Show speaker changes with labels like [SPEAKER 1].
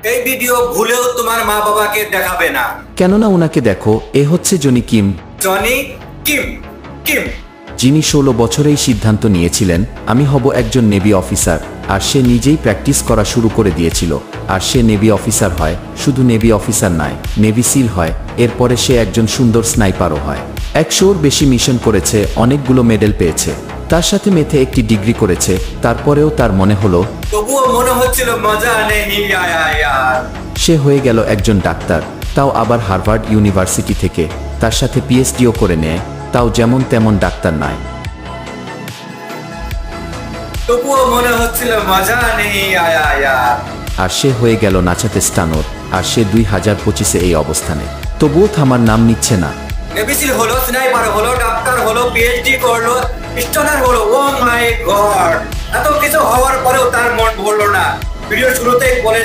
[SPEAKER 1] এই ভিডিও ভুলেও তোমার মা বাবাকে দেখাবে না।
[SPEAKER 2] কেননা উনাকে দেখো, এ হচ্ছে Johnny Kim.
[SPEAKER 1] Johnny Kim. Kim
[SPEAKER 2] যিনি 16 বছরেই সিদ্ধান্ত নিয়েছিলেন আমি হব একজন নেভি অফিসার, আর সে নিজেই প্র্যাকটিস করা শুরু করে দিয়েছিল। আর সে নেভি অফিসার হয়, শুধু নেভি অফিসার নয়, নেভি সিল হয়। এরপরে সে একজন সুন্দর স্নাইপারও হয়। 100-র বেশি মিশন করেছে, অনেকগুলো মেডেল পেয়েছে। তার সাথে মেথে একটি ডিগ্রি করেছে। তারপরেও তার মনে হলো,
[SPEAKER 1] তবুও মনে হচ্ছিল মজা নেই আয়া ইয়ার।
[SPEAKER 2] সে হয়ে গেল একজন ডাক্তার, তাও আবার হার্ভার্ড ইউনিভার্সিটি থেকে। তার সাথে পিএইচডিও করে নেয়, তাও যেমন তেমন ডাক্তার নয়।
[SPEAKER 1] তবুও মনে হচ্ছিল মজা নেই আয়া ইয়ার।
[SPEAKER 2] আর সে হয়ে গেল নাচাতে স্টানোর। আর সে 2025-এ এই অবস্থানে। তবুও থামার নাম নিচ্ছে না।
[SPEAKER 1] নেভিসিল হলো, স্নাইপার হলো, ডাক্তার হলো, পিএইচডি করলো, স্টোনার হলো। ও মাই গড, এত কিছু হওয়ার পরেও তার মন ভরলো না। ভিডিও শুরুতেই বলে